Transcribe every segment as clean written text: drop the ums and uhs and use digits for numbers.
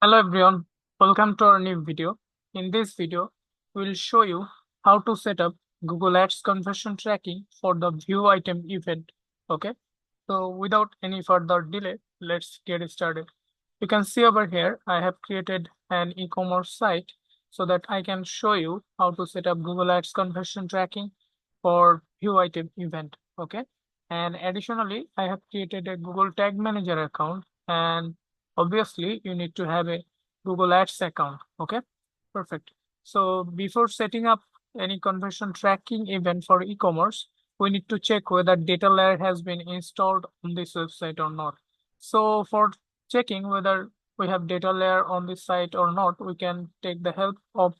Hello everyone, welcome to our new video. In this video, we'll show you how to set up Google Ads conversion tracking for the view item event. Okay, so without any further delay, let's get started. You can see over here, I have created an e-commerce site so that I can show you how to set up Google Ads conversion tracking for view item event. Okay, and additionally, I have created a Google Tag Manager account, and obviously you need to have a Google Ads account. Okay, perfect. So before setting up any conversion tracking event for e-commerce, we need to check whether data layer has been installed on this website or not. So for checking whether we have data layer on this site or not, we can take the help of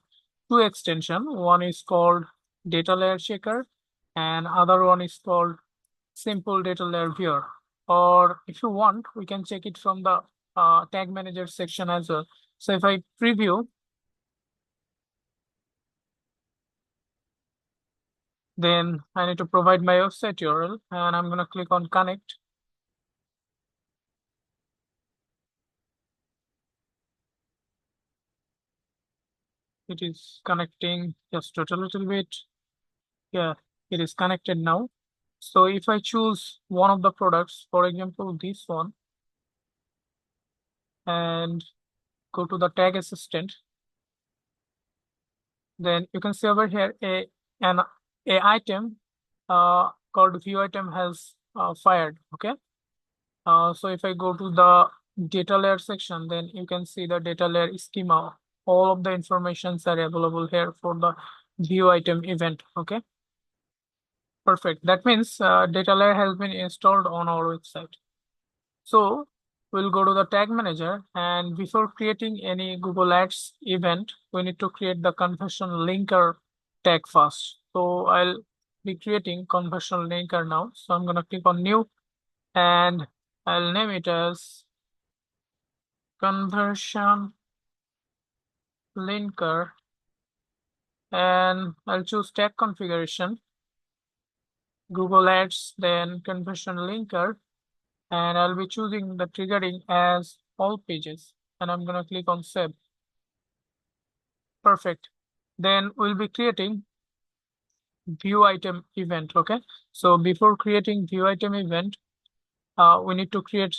two extensions. One is called data layer checker and other one is called simple data layer viewer. Or if you want, we can check it from the tag manager section as well. So if I preview, then I need to provide my website URL and I'm going to click on connect. It is connecting just a little bit. Yeah, it is connected now. So if I choose one of the products, for example, this one, and go to the tag assistant, then you can see over here an a item called view item has fired. Okay. So if I go to the data layer section, then you can see the data layer schema. All of the informations are available here for the view item event. Okay. Perfect. That means data layer has been installed on our website. So we'll go to the tag manager, and before creating any Google Ads event, we need to create the conversion linker tag first. So I'll be creating conversion linker now. So I'm going to click on new and I'll name it as conversion linker, and I'll choose tag configuration, Google Ads, then conversion linker, and I'll be choosing the triggering as all pages, and I'm going to click on save. Perfect. Then we'll be creating view item event. Okay. So before creating view item event, we need to create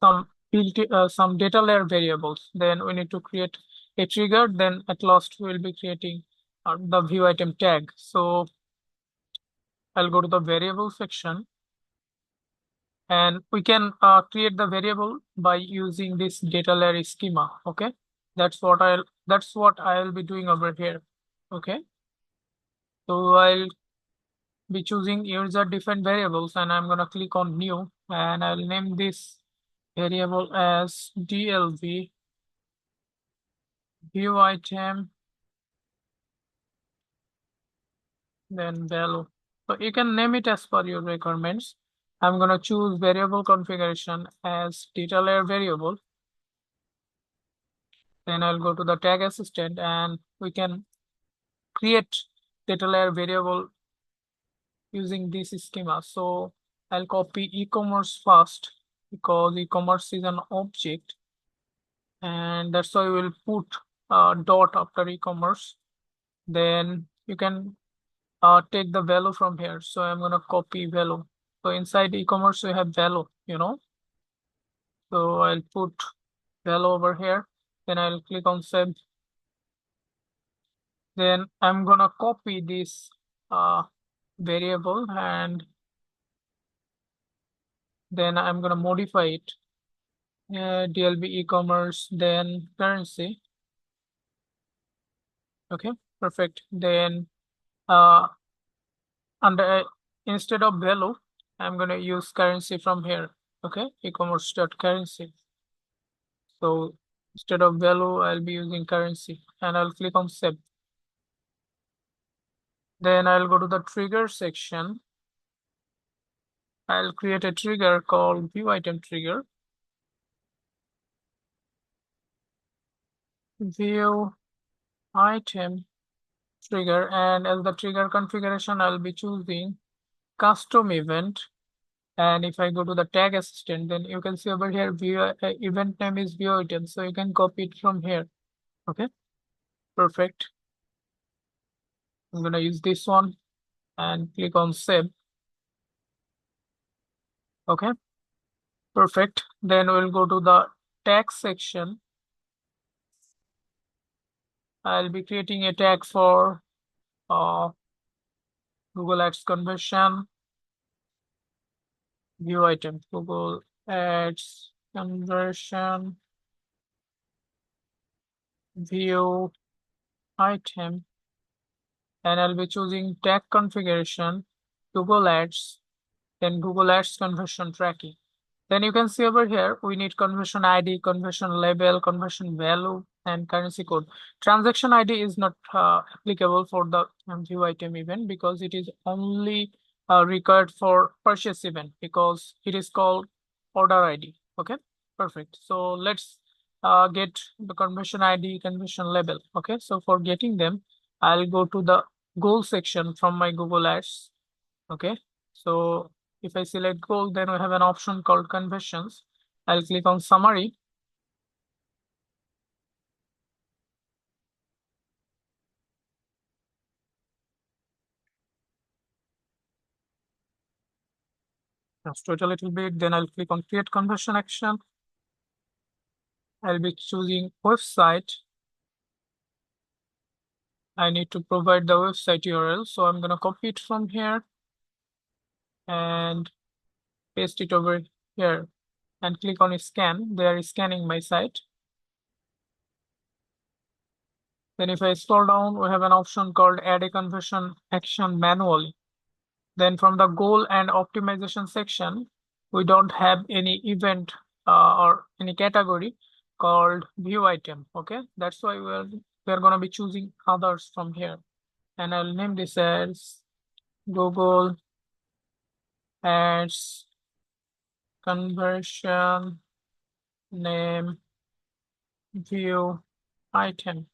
some data layer variables. Then we need to create a trigger. Then at last we'll be creating the view item tag. So I'll go to the variable section, and we can create the variable by using this data layer schema. Okay. That's what I'll be doing over here. Okay. So I'll be choosing user defined variables, and I'm going to click on new, and I'll name this variable as DLV view item, then value. So you can name it as per your requirements. I'm going to choose variable configuration as data layer variable. Then I'll go to the tag assistant, and we can create data layer variable using this schema. So I'll copy e-commerce first because e-commerce is an object, and that's why we'll put a dot after e-commerce. Then you can take the value from here. So I'm gonna copy value. So inside e-commerce we have value. So I'll put value over here. Then I'll click on save. Then I'm gonna copy this variable, and then I'm gonna modify it. DLB e-commerce, then currency. Okay, perfect. Then uh under instead of value, I'm gonna use currency from here. Okay, e-commerce dot currency. So instead of value, I'll be using currency, and I'll click on save. Then I'll go to the trigger section. I'll create a trigger called view item trigger. View item trigger, and as the trigger configuration, I'll be choosing custom event. And if I go to the tag assistant, then you can see over here view event name is view item. So you can copy it from here. Okay, perfect. I'm gonna use this one and click on save. Okay, perfect. Then we'll go to the tag section. I'll be creating a tag for uh, Google Ads conversion view item. Google Ads conversion view item, and I'll be choosing tag configuration, Google Ads, then Google Ads conversion tracking. Then you can see over here, we need conversion ID, conversion label, conversion value, and currency code. Transaction ID is not applicable for the view item event because it is only required for purchase event because it is called order ID. Okay, perfect. So let's get the conversion ID, conversion label. Okay, so for getting them, I'll go to the goal section from my Google Ads. Okay, so if I select goal, then we have an option called conversions. I'll click on summary. Just wait a little bit, then I'll click on create conversion action. I'll be choosing website. I need to provide the website URL. So I'm gonna copy it from here and paste it over here and click on scan. They are scanning my site. Then if I scroll down, we have an option called add a conversion action manually. Then from the goal and optimization section, we don't have any event or any category called view item. Okay, that's why we're going to be choosing others from here. And I'll name this as Google Ads conversion name view item.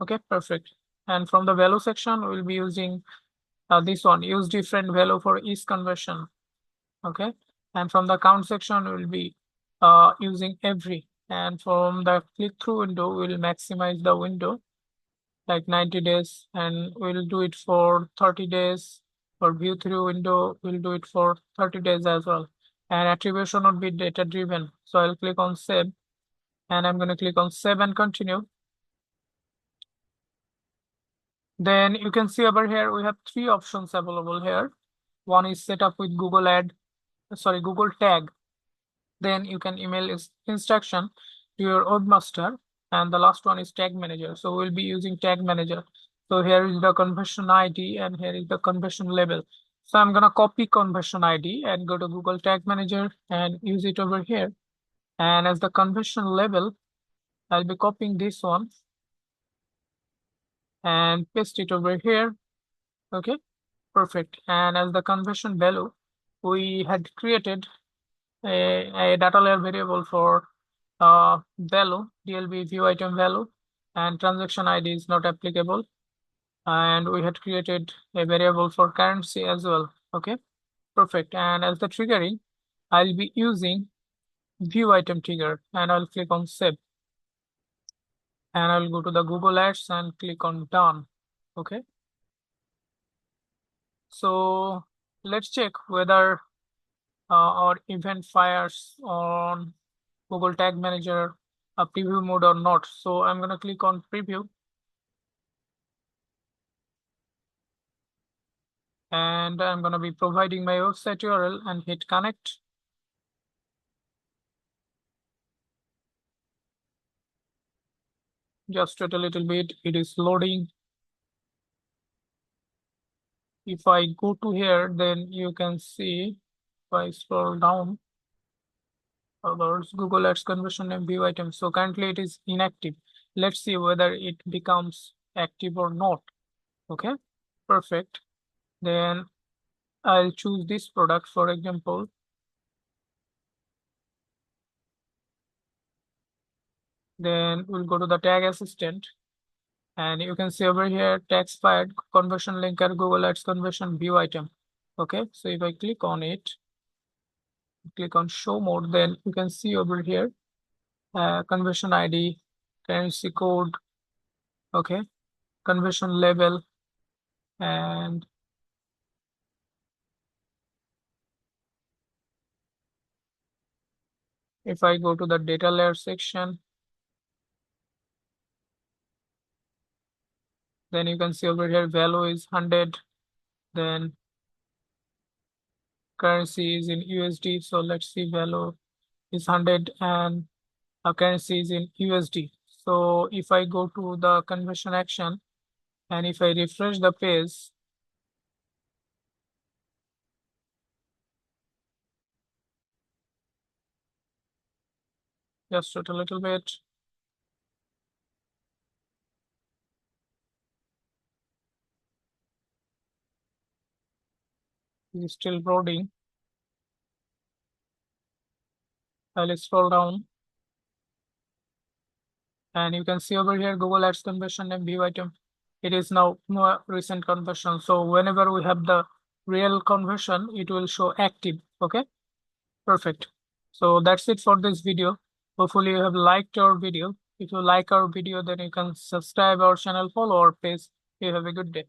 Okay, perfect. And from the value section, we'll be using this one, use different value for each conversion. Okay, and from the count section we'll be using every, and from the click-through window we'll maximize the window like 90 days, and we'll do it for 30 days. For view through window we'll do it for 30 days as well, and attribution would be data driven. So I'll click on save, and I'm going to click on save and continue. Then you can see over here we have three options available here. One is set up with Google Tag. Then you can email instruction to your webmaster, and the last one is tag manager. So we'll be using tag manager. So here is the conversion ID and here is the conversion label. So I'm gonna copy conversion ID and go to Google Tag Manager and use it over here. And as the conversion label, I'll be copying this one and paste it over here. Okay, perfect. And as the conversion value, we had created a data layer variable for value, DLB view item value, and transaction ID is not applicable. And we had created a variable for currency as well. Okay, perfect. And as the triggering, I'll be using view item trigger, and I'll click on save. And I'll go to the Google Ads and click on done. Okay. So let's check whether our event fires on Google Tag Manager preview mode or not. So I'm going to click on preview. And I'm going to be providing my website URL and hit connect. Just wait a little bit, it is loading. If I go to here, then you can see, if I scroll down, others, Google Ads conversion and view item. So currently it is inactive. Let's see whether it becomes active or not. Okay, perfect. Then I'll choose this product, for example. Then we'll go to the tag assistant, and you can see over here, tags fired, conversion linker, Google Ads conversion view item. Okay, so if I click on it, click on show more, then you can see over here conversion ID, currency code, okay, conversion level, and if I go to the data layer section, then you can see over here value is 100, then currency is in USD. So let's see, value is 100 and our currency is in USD. So if I go to the conversion action and if I refresh the page, just wait a little bit. It's still loading. I'll scroll down and you can see over here Google Ads conversion and view item. It is now more recent conversion. So whenever we have the real conversion, it will show active. Okay, perfect. So that's it for this video. Hopefully you have liked our video. If you like our video, then you can subscribe our channel, follow our page. You have a good day.